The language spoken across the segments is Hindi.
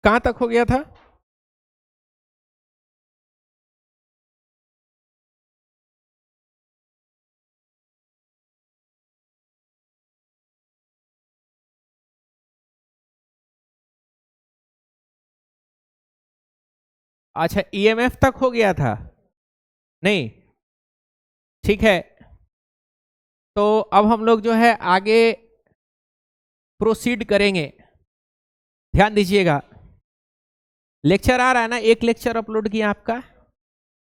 कहां तक हो गया था? अच्छा, ईएमएफ तक हो गया था? नहीं, ठीक है। तो अब हम लोग जो है आगे प्रोसीड करेंगे। ध्यान दीजिएगा, लेक्चर आ रहा है ना, एक लेक्चर अपलोड किया आपका,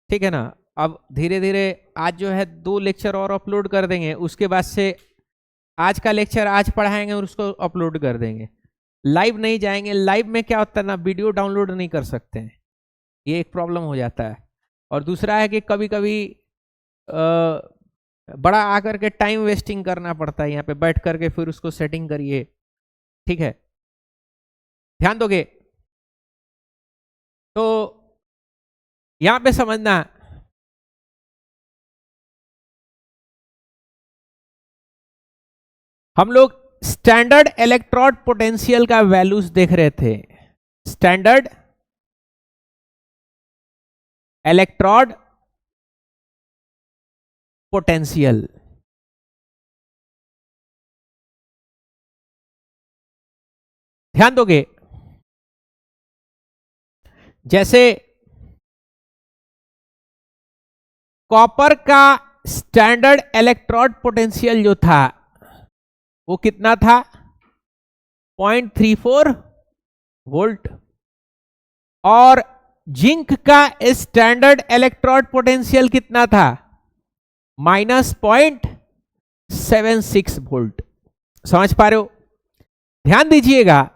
ठीक है ना। अब धीरे धीरे आज जो है 2 लेक्चर और अपलोड कर देंगे, उसके बाद से आज का लेक्चर आज पढ़ाएंगे और उसको अपलोड कर देंगे। लाइव नहीं जाएंगे। लाइव में क्या होता है ना, वीडियो डाउनलोड नहीं कर सकते हैं, ये एक प्रॉब्लम हो जाता है। और दूसरा है कि कभी कभी बड़ा आकर के टाइम वेस्टिंग करना पड़ता है, यहाँ पे बैठ करके फिर उसको सेटिंग करिए, ठीक है। ध्यान दोगे तो यहां पे समझना, हम लोग स्टैंडर्ड इलेक्ट्रोड पोटेंशियल का वैल्यूज देख रहे थे। स्टैंडर्ड इलेक्ट्रोड पोटेंशियल, ध्यान दोगे, जैसे कॉपर का स्टैंडर्ड इलेक्ट्रोड पोटेंशियल जो था वो कितना था? 0.34 वोल्ट। और जिंक का स्टैंडर्ड इलेक्ट्रोड पोटेंशियल कितना था? -0.76 वोल्ट। समझ पा रहे हो? ध्यान दीजिएगा,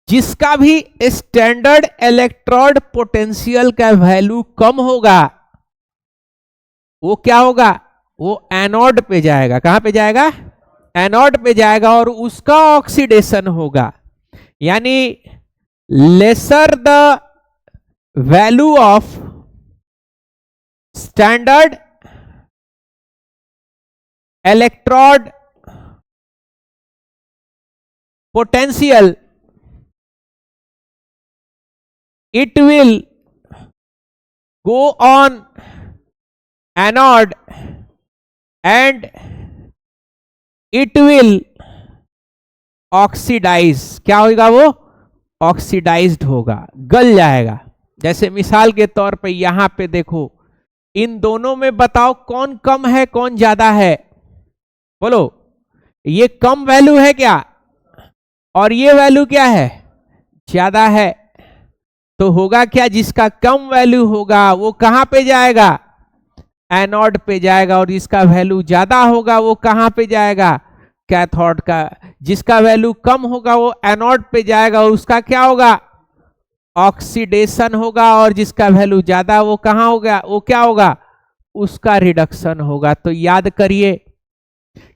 जिसका भी स्टैंडर्ड इलेक्ट्रोड पोटेंशियल का वैल्यू कम होगा वो क्या होगा? वो एनोड पे जाएगा। कहां पे जाएगा? एनोड पे जाएगा और उसका ऑक्सीडेशन होगा। यानी lesser the value of standard electrode potential, it will go on anode and it will oxidize। क्या होगा? वो ऑक्सीडाइज्ड होगा, गल जाएगा। जैसे मिसाल के तौर पे यहां पे देखो, इन दोनों में बताओ कौन कम है कौन ज्यादा है? बोलो, ये कम वैल्यू है क्या? और ये वैल्यू क्या है? ज्यादा है। तो होगा क्या? जिसका कम वैल्यू होगा वो कहां पे जाएगा? एनोड पे जाएगा। और जिसका वैल्यू ज्यादा होगा वो कहां पे जाएगा? कैथोड का। जिसका वैल्यू कम होगा वो एनोड पे जाएगा और उसका क्या होगा? ऑक्सीडेशन होगा। और जिसका वैल्यू ज्यादा वो कहां होगा? वो क्या होगा? उसका रिडक्शन होगा। तो याद करिए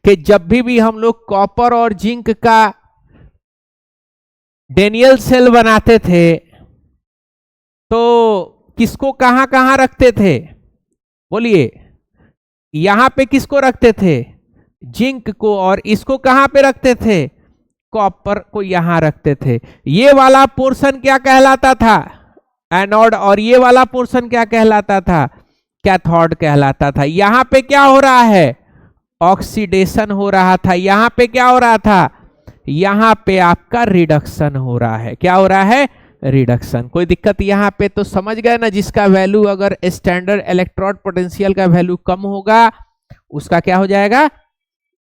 कि जब भी हम लोग कॉपर और जिंक का डेनियल सेल बनाते थे तो किसको कहां कहां रखते थे? बोलिए, यहां पे किसको रखते थे? जिंक को। और इसको कहां पे रखते थे? कॉपर को यहां रखते थे। ये वाला पोर्शन क्या कहलाता था? एनोड। और ये वाला पोर्शन क्या कहलाता था? कैथोड कहलाता था। यहां पे क्या हो रहा है? ऑक्सीडेशन हो रहा था। यहां पे क्या हो रहा था? यहां पे आपका रिडक्शन हो रहा है। क्या हो रहा है? रिडक्शन। कोई दिक्कत यहां पे? तो समझ गए ना, जिसका वैल्यू अगर स्टैंडर्ड इलेक्ट्रोड पोटेंशियल का वैल्यू कम होगा उसका क्या हो जाएगा?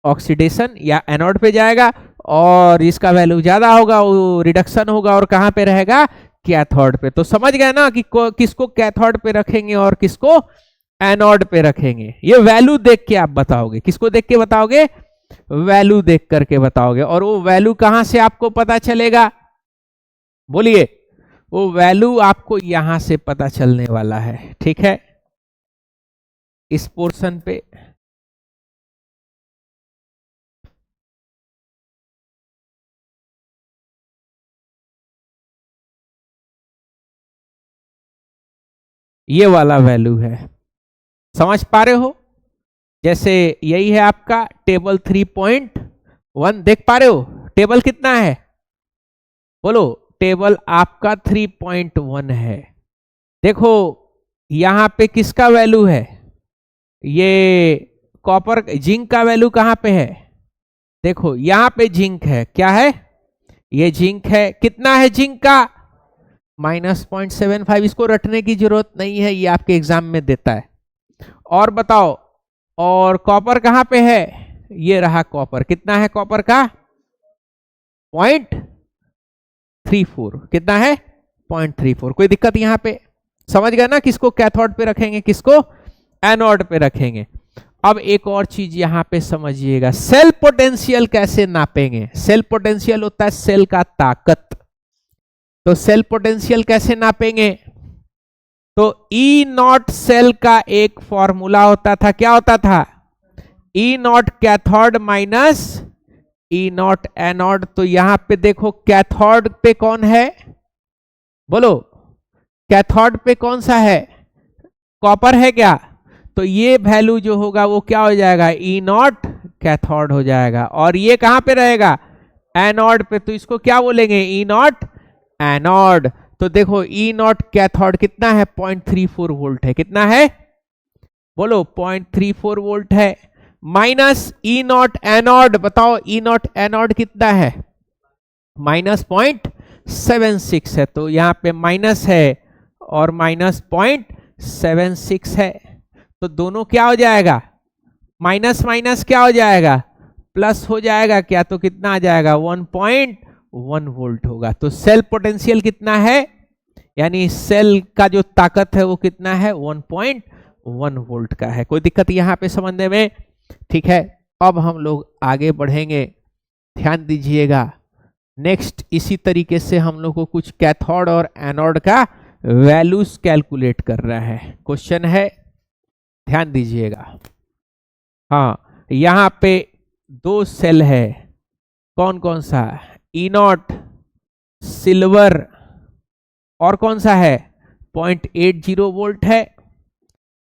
ऑक्सीडेशन या एनोड पे जाएगा। और इसका वैल्यू ज्यादा होगा वो रिडक्शन होगा। और कहां पे रहेगा? कैथोड पे। तो समझ गए ना कि किसको कैथोड पे रखेंगे और किसको एनोड पे रखेंगे। ये वैल्यू देख के आप बताओगे। किसको देख के बताओगे? वैल्यू देख करके बताओगे। और वो वैल्यू कहां से आपको पता चलेगा? बोलिए, वो वैल्यू आपको यहां से पता चलने वाला है। ठीक है, इस पोर्शन पे ये वाला वैल्यू है। समझ पा रहे हो? जैसे यही है आपका टेबल 3.1। देख पा रहे हो टेबल कितना है? बोलो, टेबल आपका 3.1 है। देखो यहां पे किसका वैल्यू है, ये कॉपर जिंक का वैल्यू कहां पे है, देखो यहां पे जिंक है, क्या है, ये जिंक है, कितना है जिंक का, -0.75। इसको रटने की जरूरत नहीं है, ये आपके एग्जाम में देता है। और बताओ, और कॉपर कहां पे है, ये रहा कॉपर, कितना है कॉपर का, 0.34, कितना है 0.34। कोई दिक्कत यहां पे, समझ गए ना, किसको कैथोड पे रखेंगे, किसको एनोड पे रखेंगे। अब एक और चीज यहां पे समझिएगा, सेल पोटेंशियल कैसे नापेंगे। सेल पोटेंशियल होता है सेल का ताकत, तो सेल पोटेंशियल कैसे नापेंगे, तो ई नॉट सेल का एक फॉर्मूला होता था, क्या होता था, E naught cathode minus E naught anode. तो यहां पे देखो कैथोड पे कौन है, बोलो कैथोड पे कौन सा है, कॉपर है क्या, तो ये वैल्यू जो होगा वो क्या हो जाएगा, ई नॉट कैथोड हो जाएगा। और ये कहां पे रहेगा, एनोड पे, तो इसको क्या बोलेंगे, ई नॉट एनोड। तो देखो ई नॉट कैथोड कितना है, 0.34 वोल्ट है, कितना है, बोलो 0.34 वोल्ट है, माइनस ई नॉट एनोड, बताओ ई नॉट एनोड कितना है, -0.76 है, तो यहां पे माइनस है और -0.76 है, तो दोनों क्या हो जाएगा, माइनस माइनस क्या हो जाएगा, प्लस हो जाएगा क्या, तो कितना आ जाएगा 1.1 वोल्ट होगा। तो सेल पोटेंशियल कितना है, यानी सेल का जो ताकत है वो कितना है, 1.1 वोल्ट का है। कोई दिक्कत यहां पे समझने में, ठीक है। अब हम लोग आगे बढ़ेंगे, ध्यान दीजिएगा। नेक्स्ट इसी तरीके से हम लोग को कुछ कैथोड और एनोड का वैल्यूज कैलकुलेट कर रहा है, क्वेश्चन है, ध्यान दीजिएगा। हाँ यहां पे दो सेल है, कौन कौन सा, ई नॉट सिल्वर, और कौन सा है 0.80 वोल्ट है,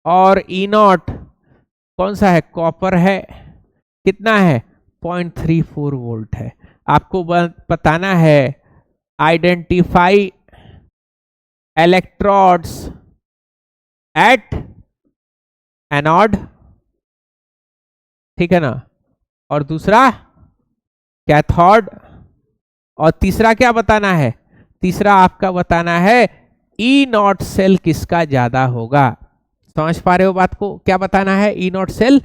और ई नॉट कौन सा है, कॉपर है, कितना है 0.34 वोल्ट है। आपको बताना है आइडेंटिफाई इलेक्ट्रोड्स एट एनोड, ठीक है ना, और दूसरा कैथोड, और तीसरा क्या बताना है, तीसरा आपका बताना है ई नॉट सेल किसका ज्यादा होगा। समझ पा रहे हो बात को, क्या बताना है, ई नॉट सेल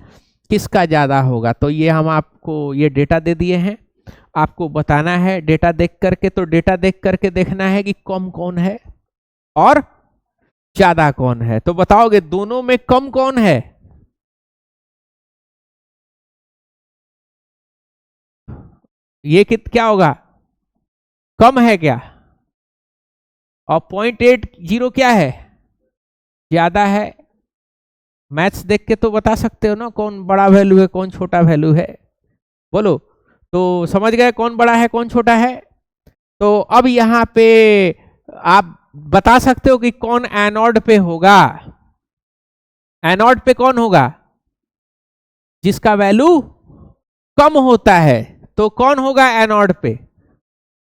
किसका ज्यादा होगा। तो ये हम आपको ये डेटा दे दिए हैं, आपको बताना है डेटा देख करके, तो डेटा देख करके देखना है कि कम कौन है और ज्यादा कौन है। तो बताओगे दोनों में कम कौन है, ये क्या होगा, कम है क्या, और 0.80 क्या है, ज्यादा है। मैथ्स देख के तो बता सकते हो ना कौन बड़ा वैल्यू है कौन छोटा वैल्यू है, बोलो। तो समझ गए कौन बड़ा है कौन छोटा है। तो अब यहां पे आप बता सकते हो कि कौन एनोड पे होगा, एनोड पे कौन होगा, जिसका वैल्यू कम होता है, तो कौन होगा एनोड पे,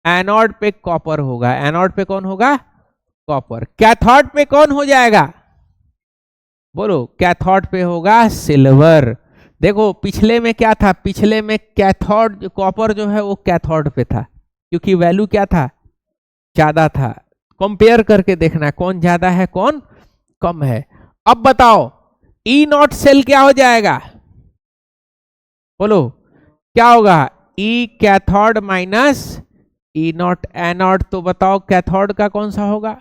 एनोड पे कॉपर होगा, एनोड पे कौन होगा, कॉपर। कैथोड पे कौन हो जाएगा, बोलो, कैथोड पे होगा सिल्वर। देखो पिछले में क्या था, पिछले में कैथोड कॉपर जो है वो कैथोड पे था, क्योंकि वैल्यू क्या था, ज्यादा था। कंपेयर करके देखना कौन ज्यादा है कौन कम है। अब बताओ ई नॉट सेल क्या हो जाएगा, बोलो क्या होगा, ई cathode minus E naught anode. तो बताओ कैथोड का कौन सा होगा,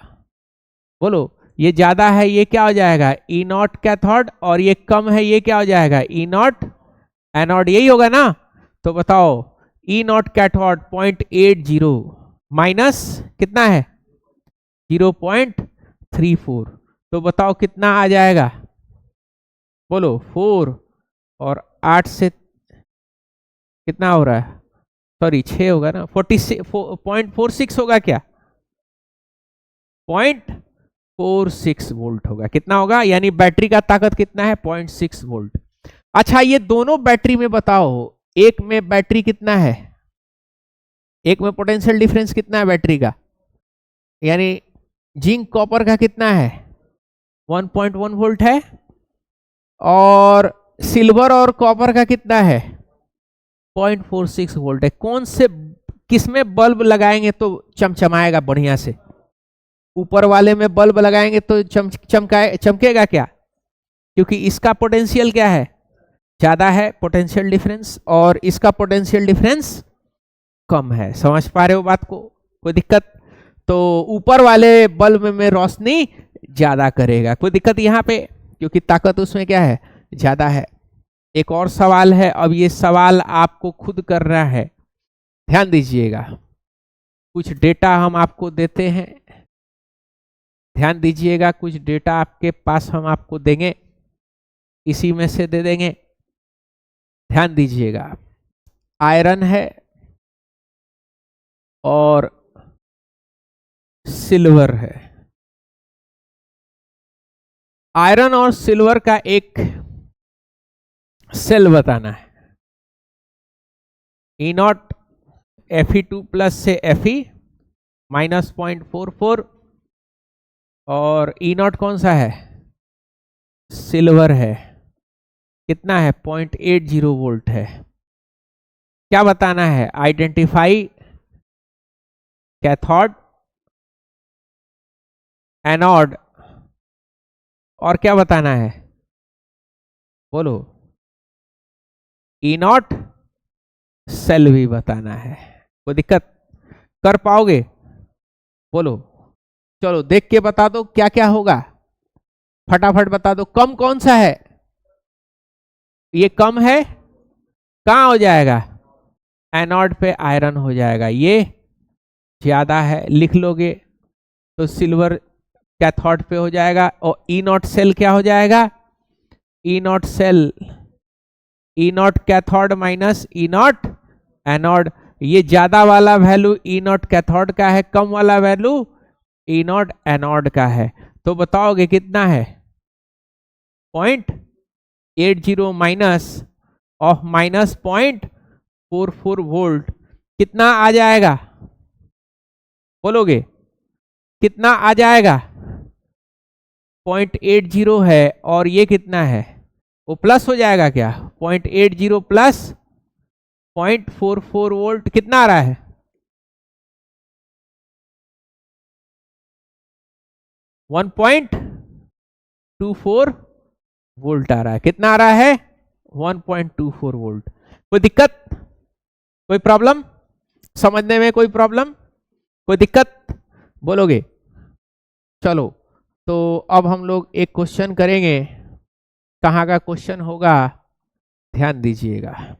बोलो, ये ज्यादा है ये क्या हो जाएगा, ई नॉट कैथोड, और ये कम है ये क्या हो जाएगा, ई नॉट एनोड, यही होगा ना। तो बताओ ई नॉट कैथोड 0.80 माइनस कितना है 0.34, तो बताओ कितना आ जाएगा, बोलो 4, और 8 से कितना हो रहा है, सॉरी 6 होगा ना, 0.46 होगा क्या, 0.46 वोल्ट होगा, कितना होगा, यानी बैटरी का ताकत कितना है 0.6 वोल्ट। अच्छा ये दोनों बैटरी में बताओ, एक में बैटरी कितना है, एक में पोटेंशियल डिफरेंस कितना है बैटरी का, यानी जिंक कॉपर का कितना है 1.1 वोल्ट है, और सिल्वर और कॉपर का कितना है 0.46 वोल्ट है। कौन से किसमें बल्ब लगाएंगे तो चमचमाएगा बढ़िया से? ऊपर वाले में बल्ब लगाएंगे तो चमकेगा क्या? क्योंकि इसका पोटेंशियल क्या है ज्यादा है पोटेंशियल डिफरेंस, और इसका पोटेंशियल डिफरेंस कम है। समझ पा रहे हो बात को? कोई दिक्कत? तो ऊपर वाले बल्ब में रोशनी ज्यादा करेगा। कोई दिक्कत यहाँ पे? क्योंकि ताकत उसमें क्या है ज्यादा है। एक और सवाल है, अब ये सवाल आपको खुद करना है, ध्यान दीजिएगा। कुछ डेटा हम आपको देते हैं, ध्यान दीजिएगा। कुछ डेटा आपके पास हम आपको देंगे, इसी में से दे देंगे, ध्यान दीजिएगा। आयरन है और सिल्वर है। आयरन और सिल्वर का एक सेल बताना है। ई नॉट Fe2 प्लस से Fe माइनस 0.44, और ई नॉट कौन सा है सिल्वर है, कितना है 0.80 वोल्ट है। क्या बताना है? आइडेंटिफाई कैथोड, एनोड, और क्या बताना है बोलो? ई नॉट सेल भी बताना है। कोई दिक्कत? कर पाओगे बोलो? चलो देख के बता दो क्या क्या होगा, फटाफट बता दो। कम कौन सा है? ये कम है, कहां हो जाएगा एनोड पे आयरन हो जाएगा। ये ज्यादा है, लिख लोगे तो सिल्वर कैथोड पे हो जाएगा, और ई नॉट सेल क्या हो जाएगा E naught cell, E naught cathode minus E naught anode. ये ज्यादा वाला वैल्यू ई नॉट कैथोड का है, कम वाला वैल्यू ई नॉट एनोड का है। तो बताओगे कितना है 0.80 माइनस ऑफ माइनस 0.44 वोल्ट, कितना आ जाएगा बोलोगे? कितना आ जाएगा 0.80 है, और ये कितना है वो प्लस हो जाएगा क्या 0.80 प्लस 0.44 वोल्ट, कितना आ रहा है 1.24 वोल्ट आ रहा है। कितना आ रहा है 1.24 वोल्ट। कोई दिक्कत? कोई प्रॉब्लम समझने में? कोई प्रॉब्लम? कोई दिक्कत बोलोगे? चलो तो अब हम लोग एक क्वेश्चन करेंगे। कहाँ का क्वेश्चन होगा ध्यान दीजिएगा।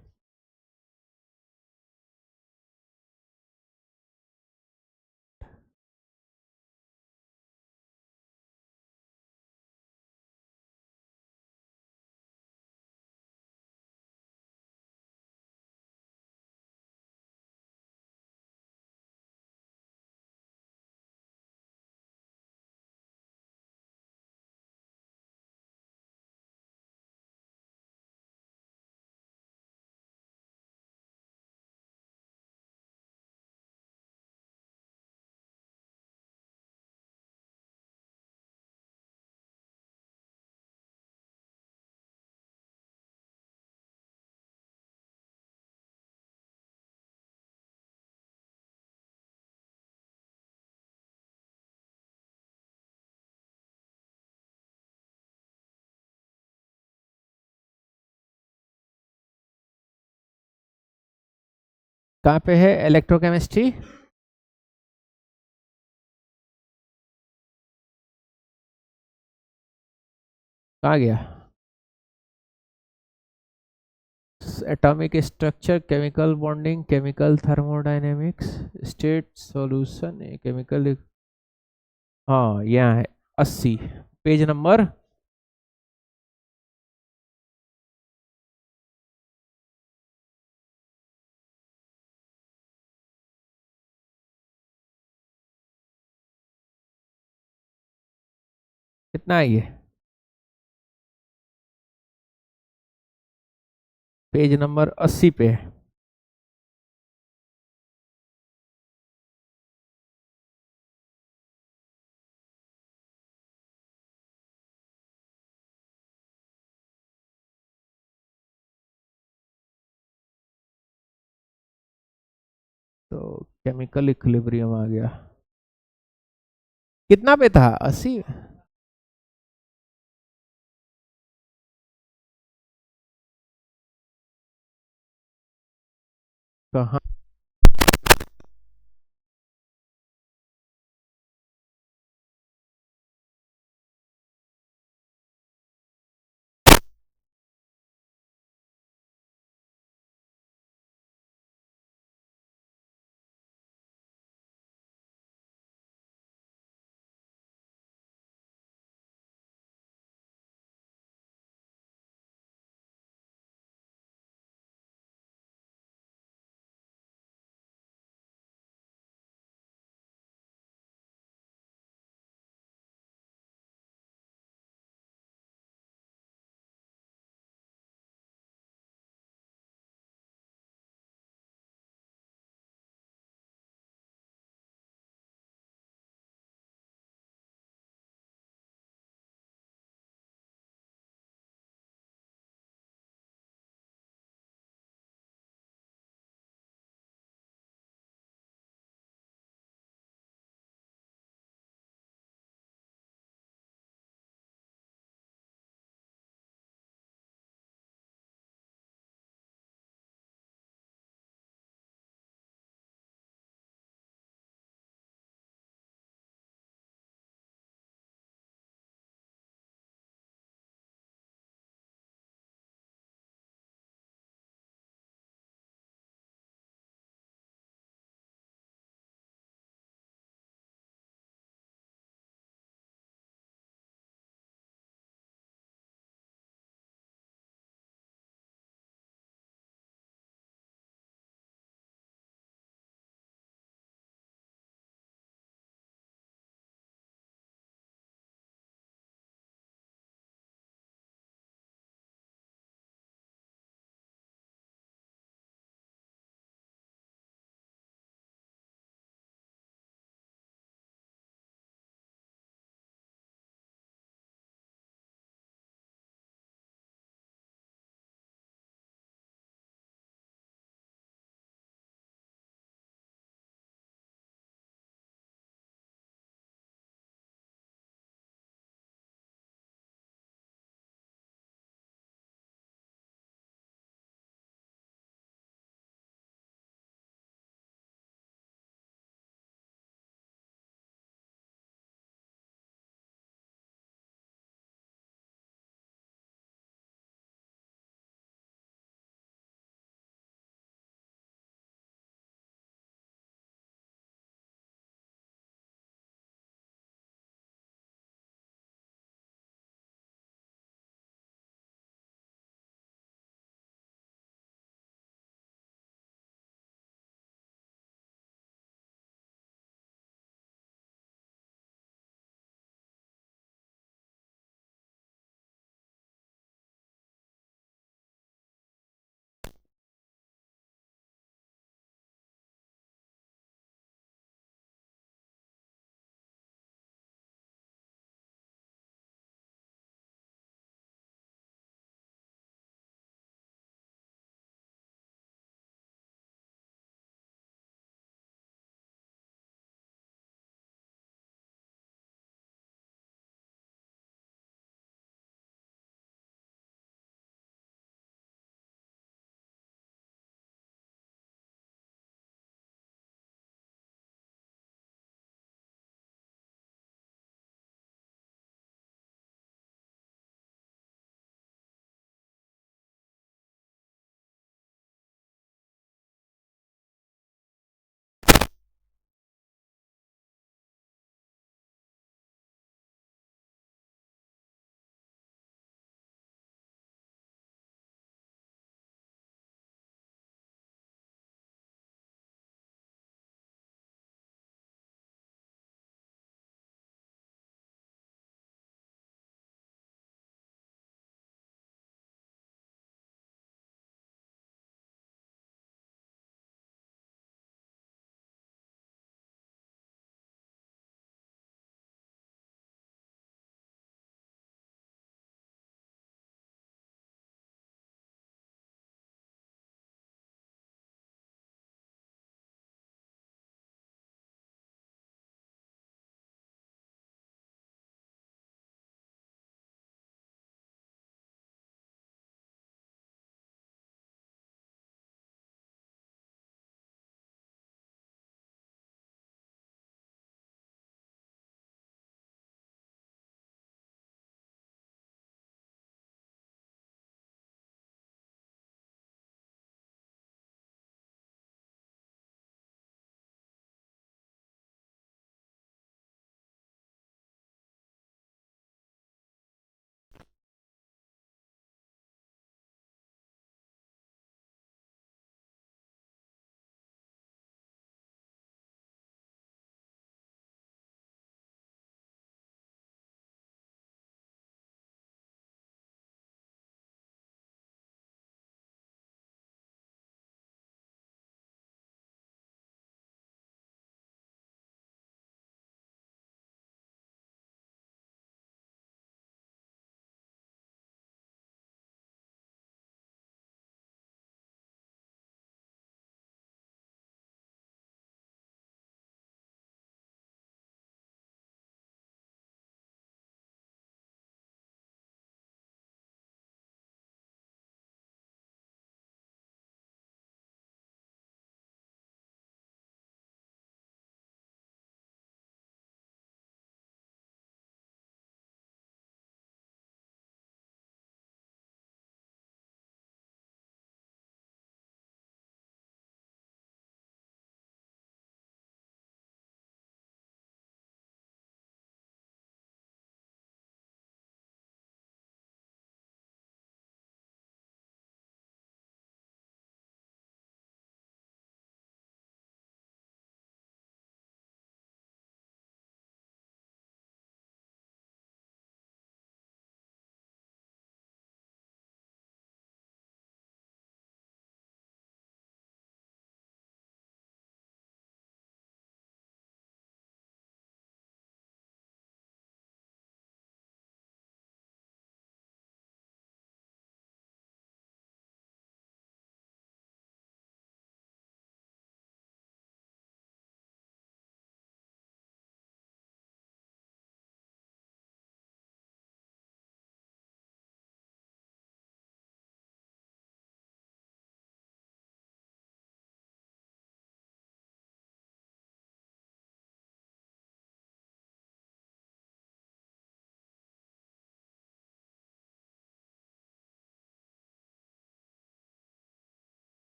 कहाँ पे है इलेक्ट्रोकेमिस्ट्री? कहाँ गया? Atomic structure, chemical bonding, chemical thermodynamics, state solution, chemical, हाँ यहाँ है 80 पेज नंबर। कितना है ये? पेज नंबर 80 पे है। केमिकल इक्विलिब्रियम आ गया। कितना पे था? 80। कहाँ?